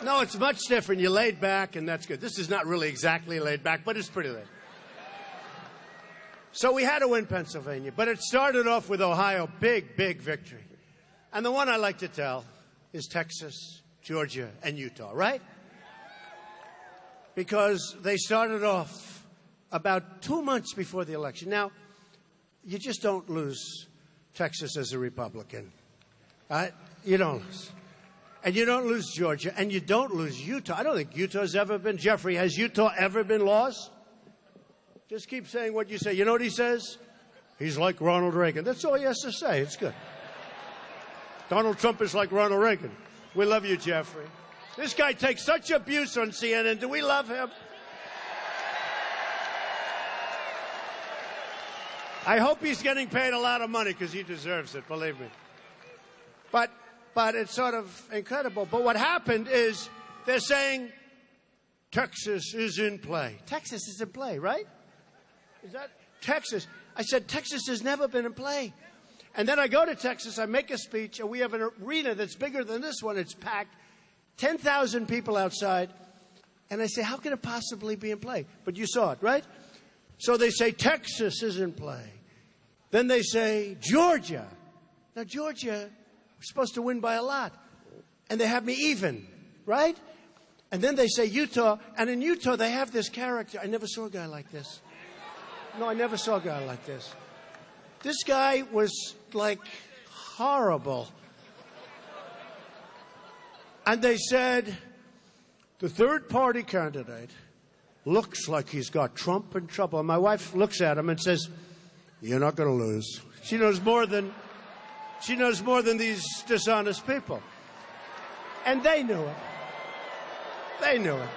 No, it's much different. You're laid back, and that's good. This is not really exactly laid back, but it's pretty laid. So we had to win Pennsylvania, but it started off with Ohio, big, big victory. And the one I like to tell is Texas, Georgia, and Utah, right? Because they started off about 2 months before the election. Now, you just don't lose Texas as a Republican, right? You don't lose. And you don't lose Georgia, and you don't lose Utah. I don't think Utah's ever been. Jeffrey, has Utah ever been lost? Just keep saying what you say. You know what he says? He's like Ronald Reagan. That's all he has to say. It's good. Donald Trump is like Ronald Reagan. We love you, Jeffrey. This guy takes such abuse on CNN. Do we love him? I hope he's getting paid a lot of money because he deserves it, believe me. But it's sort of incredible. But what happened is they're saying Texas is in play. Texas is in play, right? Is that Texas? I said, Texas has never been in play. And then I go to Texas, I make a speech, and we have an arena that's bigger than this one. It's packed, 10,000 people outside. And I say, how can it possibly be in play? But you saw it, right? So they say Texas is in play. Then they say Georgia. Now, Georgia, we're supposed to win by a lot. And they have me even, right? And then they say Utah. And in Utah, they have this character. I never saw a guy like this. No, I never saw a guy like this. This guy was, like, horrible. And they said, the third-party candidate looks like he's got Trump in trouble. And my wife looks at him and says, you're not going to lose. She knows more than these dishonest people. And they knew it. They knew it.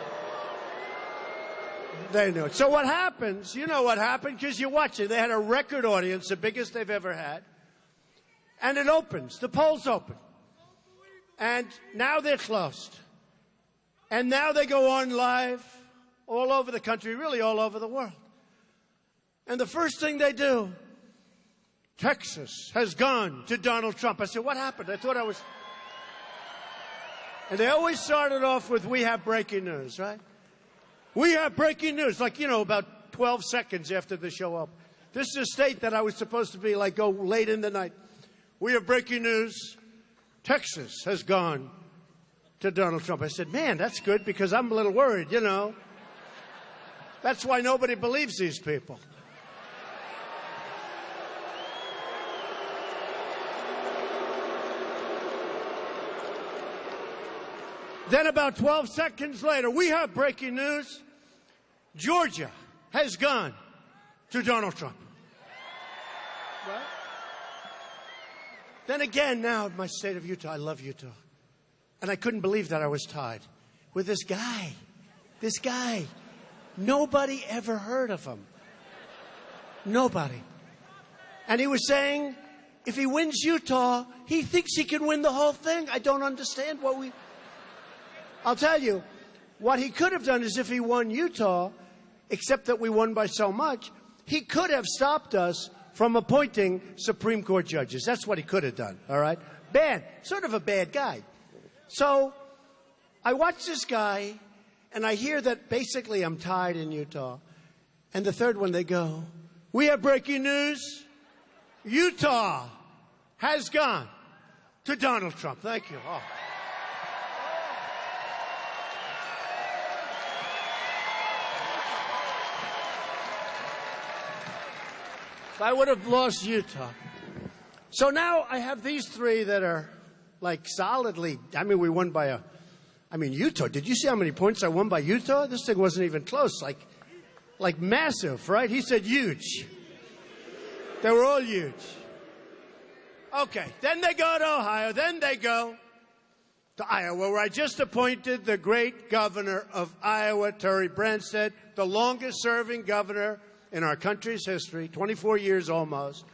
They knew it. So what happens, you know what happened, because you watch it. They had a record audience, the biggest they've ever had. And it opens. The polls open. And now they're closed. And now they go on live all over the country, really all over the world. And the first thing they do, Texas has gone to Donald Trump. I said, what happened? I thought I was... And they always started off with, we have breaking news, right? We have breaking news, like, you know, about 12 seconds after the show up. This is a state that I was supposed to be, like, go late in the night. We have breaking news. Texas has gone to Donald Trump. I said, man, that's good because I'm a little worried, you know. That's why nobody believes these people. Then about 12 seconds later, we have breaking news. Georgia has gone to Donald Trump. Right? Then again, now in my state of Utah, I love Utah. And I couldn't believe that I was tied with this guy. This guy. Nobody ever heard of him. Nobody. And he was saying, if he wins Utah, he thinks he can win the whole thing. I don't understand what we... I'll tell you, what he could have done is if he won Utah, except that we won by so much, he could have stopped us from appointing Supreme Court judges. That's what he could have done, all right? Bad, sort of a bad guy. So I watch this guy, and I hear that basically I'm tied in Utah. And the third one, they go, we have breaking news. Utah has gone to Donald Trump. Thank you. Oh. I would have lost Utah. So now I have these three that are like solidly, I mean, we won by Utah. Did you see how many points I won by Utah? This thing wasn't even close, like massive, right? He said huge. They were all huge. Okay, then they go to Ohio, then they go to Iowa, where I just appointed the great governor of Iowa, Terry Branstad, the longest serving governor in our country's history, 24 years almost,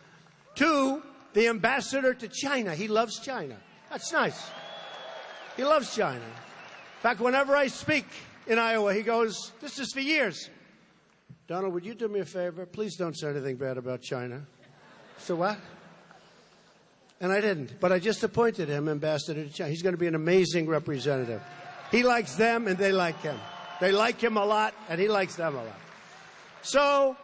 to the ambassador to China. He loves China. That's nice. He loves China. In fact, whenever I speak in Iowa, he goes, this is for years. Donald, would you do me a favor? Please don't say anything bad about China. So what? And I didn't. But I just appointed him ambassador to China. He's going to be an amazing representative. He likes them, and they like him. They like him a lot, and he likes them a lot. So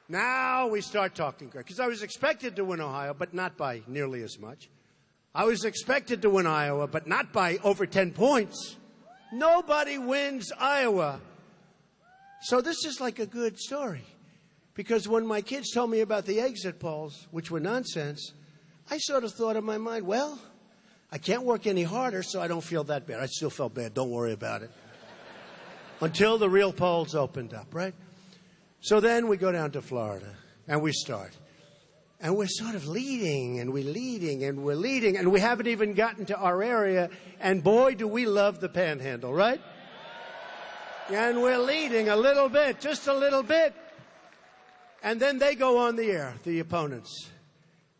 now we start talking, because I was expected to win Ohio, but not by nearly as much. I was expected to win Iowa, but not by over 10 points. Nobody wins Iowa. So this is like a good story, because when my kids told me about the exit polls, which were nonsense, I sort of thought in my mind, well, I can't work any harder, so I don't feel that bad. I still felt bad. Don't worry about it. Until the real polls opened up, right? So then we go down to Florida, and we start. And we're sort of leading, and we're leading, and we're leading, and we haven't even gotten to our area, and boy, do we love the Panhandle, right? And we're leading a little bit, just a little bit. And then they go on the air, the opponents.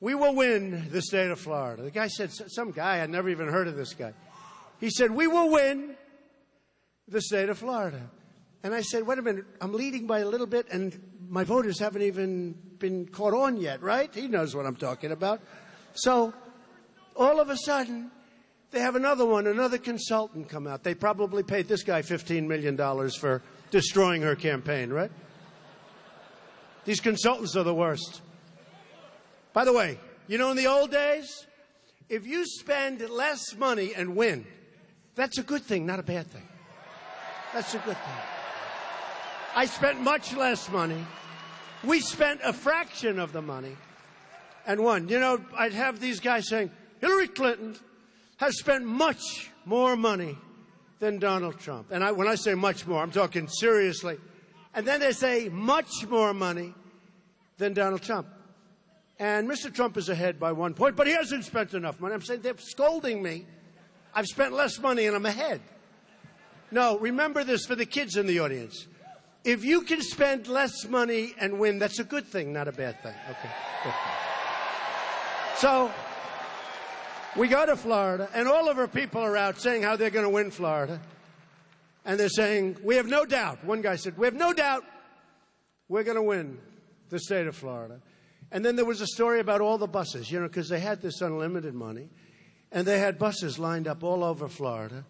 We will win the state of Florida. The guy said, some guy, I'd never even heard of this guy. He said, we will win the state of Florida. And I said, wait a minute, I'm leading by a little bit, and my voters haven't even been caught on yet, right? He knows what I'm talking about. So all of a sudden, they have another consultant come out. They probably paid this guy $15 million for destroying her campaign, right? These consultants are the worst. By the way, you know, in the old days, if you spend less money and win, that's a good thing, not a bad thing. That's a good thing. I spent much less money. We spent a fraction of the money and won. You know, I'd have these guys saying, Hillary Clinton has spent much more money than Donald Trump. And when I say much more, I'm talking seriously. And then they say much more money than Donald Trump. And Mr. Trump is ahead by 1 point, but he hasn't spent enough money. I'm saying they're scolding me. I've spent less money and I'm ahead. No, remember this for the kids in the audience. If you can spend less money and win, that's a good thing, not a bad thing. Okay, good thing. So we go to Florida, and all of our people are out saying how they're going to win Florida. And they're saying, we have no doubt. One guy said, we have no doubt we're going to win the state of Florida. And then there was a story about all the buses, you know, because they had this unlimited money. And they had buses lined up all over Florida.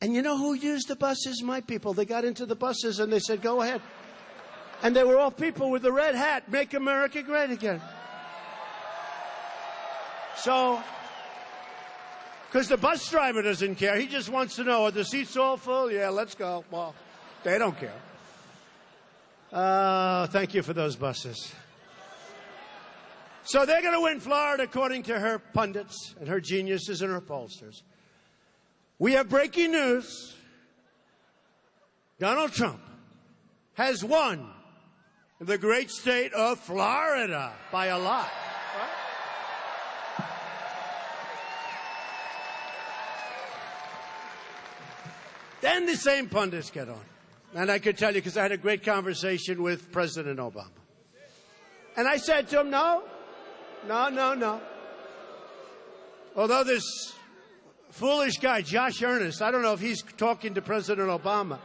And you know who used the buses? My people. They got into the buses and they said, go ahead. And they were all people with the red hat, make America great again. So, because the bus driver doesn't care. He just wants to know, are the seats all full? Yeah, let's go. Well, they don't care. Thank you for those buses. So they're going to win Florida, according to her pundits and her geniuses and her pollsters. We have breaking news. Donald Trump has won the great state of Florida by a lot. Right? Then the same pundits get on. And I could tell you, because I had a great conversation with President Obama. And I said to him, no. Although this foolish guy, Josh Earnest, I don't know if he's talking to President Obama.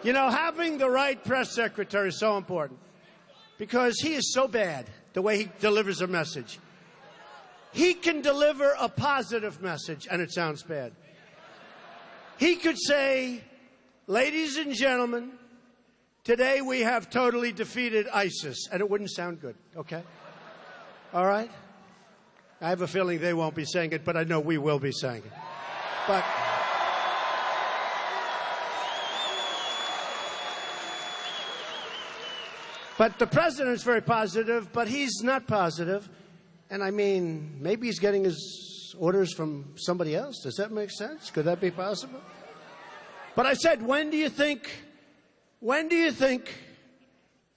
You know, having the right press secretary is so important, because he is so bad the way he delivers a message. He can deliver a positive message and it sounds bad. He could say, ladies and gentlemen, today we have totally defeated ISIS, and it wouldn't sound good, okay? All right? I have a feeling they won't be saying it, but I know we will be saying it. But the president's very positive, but he's not positive. And I mean, maybe he's getting his orders from somebody else. Does that make sense? Could that be possible? But I said, when do you think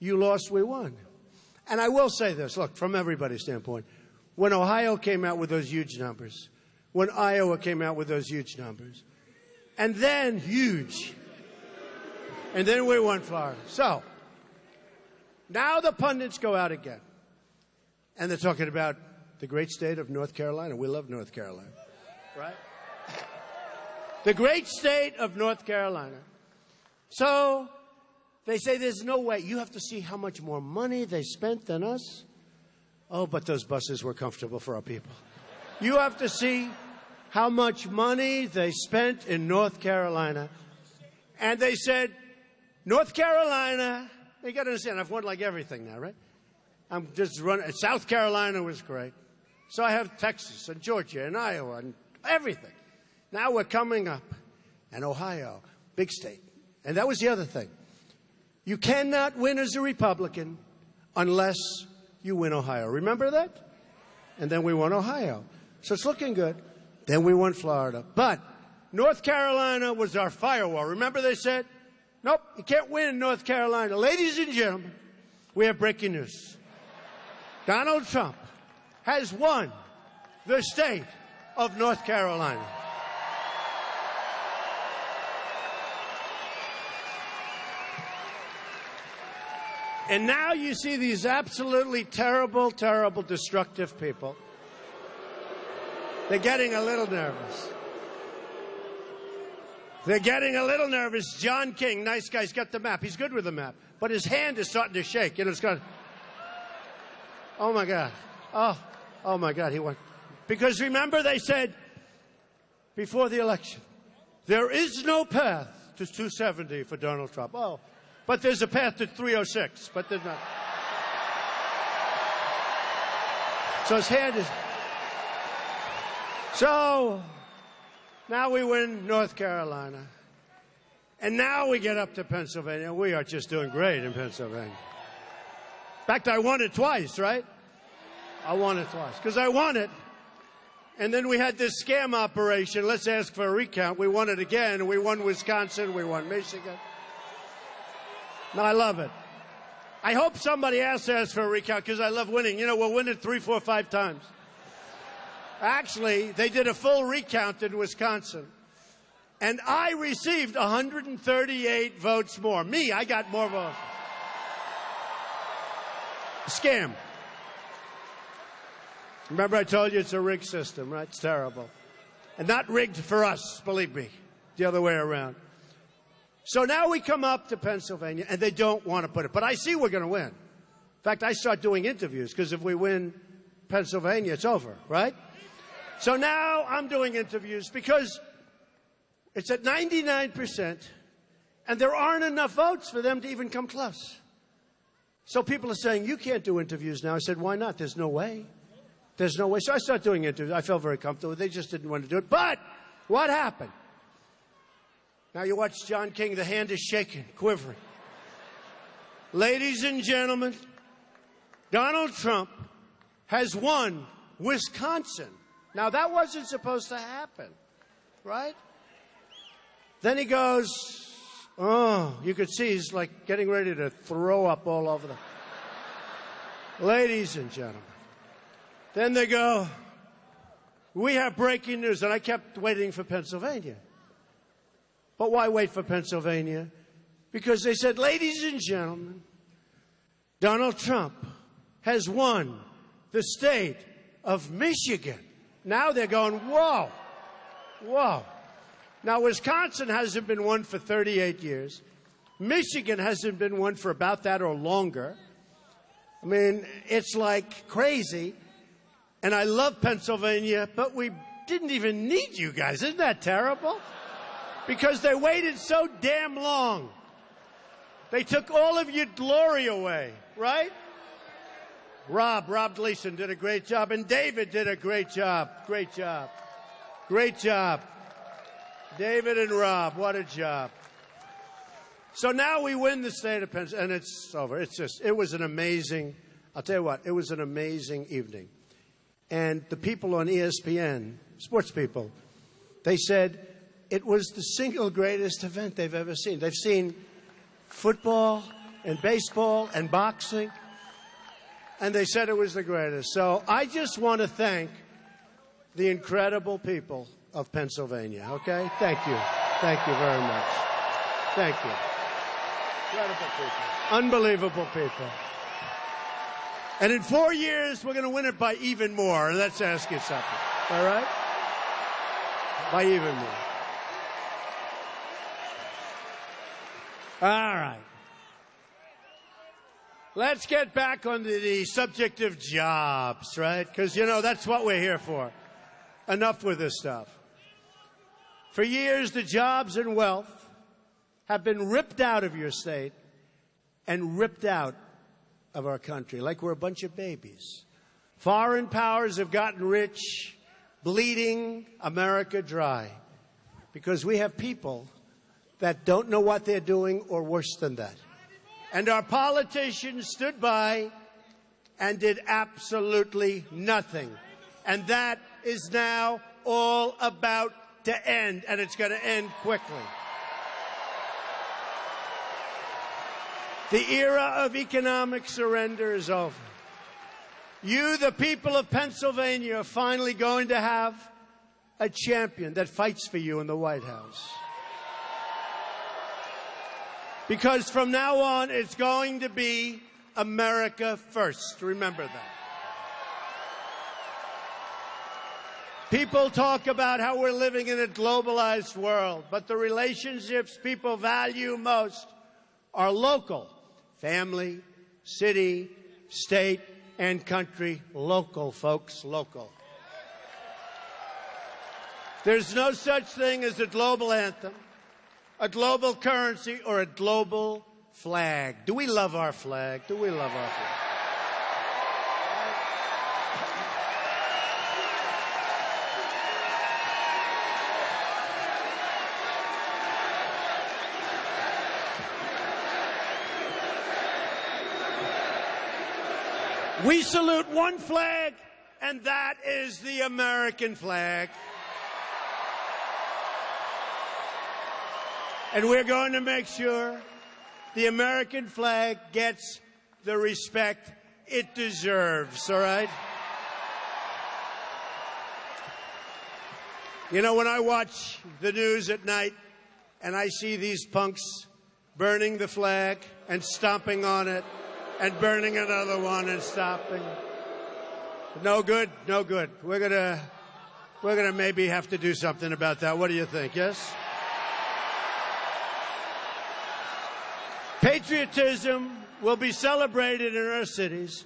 you lost, we won? And I will say this, look, from everybody's standpoint, when Ohio came out with those huge numbers, when Iowa came out with those huge numbers, and then huge, and then we won Florida. So, now the pundits go out again, and they're talking about the great state of North Carolina. We love North Carolina, right? The great state of North Carolina. So they say there's no way. You have to see how much more money they spent than us. Oh, but those buses were comfortable for our people. You have to see how much money they spent in North Carolina. And they said, North Carolina, you got to understand, I've won like everything now, right? I'm just running. South Carolina was great. So I have Texas and Georgia and Iowa and everything. Now we're coming up. And Ohio, big state. And that was the other thing. You cannot win as a Republican unless you win Ohio. Remember that? And then we won Ohio. So it's looking good. Then we won Florida. But North Carolina was our firewall. Remember they said, nope, you can't win North Carolina. Ladies and gentlemen, we have breaking news. Donald Trump has won the state of North Carolina. And now you see these absolutely terrible, terrible, destructive people. They're getting a little nervous. They're getting a little nervous. John King, nice guy, he's got the map. He's good with the map. But his hand is starting to shake. You know, it's got... Oh, my God. Oh, my God, he won. Because remember they said before the election, there is no path to 270 for Donald Trump. Oh, but there's a path to 306, but there's not. So his hand is... So now we win North Carolina. And now we get up to Pennsylvania. We are just doing great in Pennsylvania. In fact, I won it twice, right? I won it twice because I won it. And then we had this scam operation. Let's ask for a recount. We won it again. We won Wisconsin. We won Michigan. No, I love it. I hope somebody else asks for a recount because I love winning. You know, we'll win it 3, 4, 5 times. Actually, they did a full recount in Wisconsin. And I received 138 votes more. Me, I got more votes. Scam. Remember I told you it's a rigged system, right? It's terrible. And not rigged for us, believe me. The other way around. So now we come up to Pennsylvania, and they don't want to put it. But I see we're going to win. In fact, I start doing interviews, because if we win Pennsylvania, it's over, right? So now I'm doing interviews, because it's at 99%, and there aren't enough votes for them to even come close. So people are saying, you can't do interviews now. I said, why not? There's no way. There's no way. So I started doing interviews. I felt very comfortable. They just didn't want to do it. But what happened? Now you watch John King. The hand is shaking, quivering. Ladies and gentlemen, Donald Trump has won Wisconsin. Now that wasn't supposed to happen, right? Then he goes, oh, you could see he's like getting ready to throw up all over the... Ladies and gentlemen. Then they go, we have breaking news. And I kept waiting for Pennsylvania. But why wait for Pennsylvania? Because they said, ladies and gentlemen, Donald Trump has won the state of Michigan. Now they're going, whoa, whoa. Now, Wisconsin hasn't been won for 38 years. Michigan hasn't been won for about that or longer. I mean, it's like crazy. And I love Pennsylvania, but we didn't even need you guys. Isn't that terrible? Because they waited so damn long. They took all of your glory away, right? Rob Gleason did a great job, and David did a great job. Great job. Great job. David and Rob, what a job. So now we win the state of Pennsylvania, and it's over. It was an amazing, I'll tell you what, it was an amazing evening. And the people on ESPN, sports people, they said it was the single greatest event they've ever seen. They've seen football and baseball and boxing, and they said it was the greatest. So I just want to thank the incredible people of Pennsylvania, okay? Thank you. Thank you very much. Thank you. Incredible people. Unbelievable people. And in 4 years, we're going to win it by even more. Let's ask you something. All right? By even more. All right. Let's get back on the subject of jobs, right? Because, you know, that's what we're here for. Enough with this stuff. For years, the jobs and wealth have been ripped out of your state and ripped out of our country like we're a bunch of babies. Foreign powers have gotten rich, bleeding America dry, because we have people that don't know what they're doing, or worse than that. And our politicians stood by and did absolutely nothing. And that is now all about to end, and it's going to end quickly. The era of economic surrender is over. You, the people of Pennsylvania, are finally going to have a champion that fights for you in the White House. Because from now on, it's going to be America first. Remember that. People talk about how we're living in a globalized world, but the relationships people value most are local. Family, city, state, and country. Local, folks, local. There's no such thing as a global anthem, a global currency, or a global flag. Do we love our flag? Do we love our flag? We salute one flag, and that is the American flag. And we're going to make sure the American flag gets the respect it deserves, all right? You know, when I watch the news at night and I see these punks burning the flag and stomping on it and burning another one and stopping. No good, no good. We're gonna maybe have to do something about that. What do you think? Yes? Patriotism will be celebrated in our cities.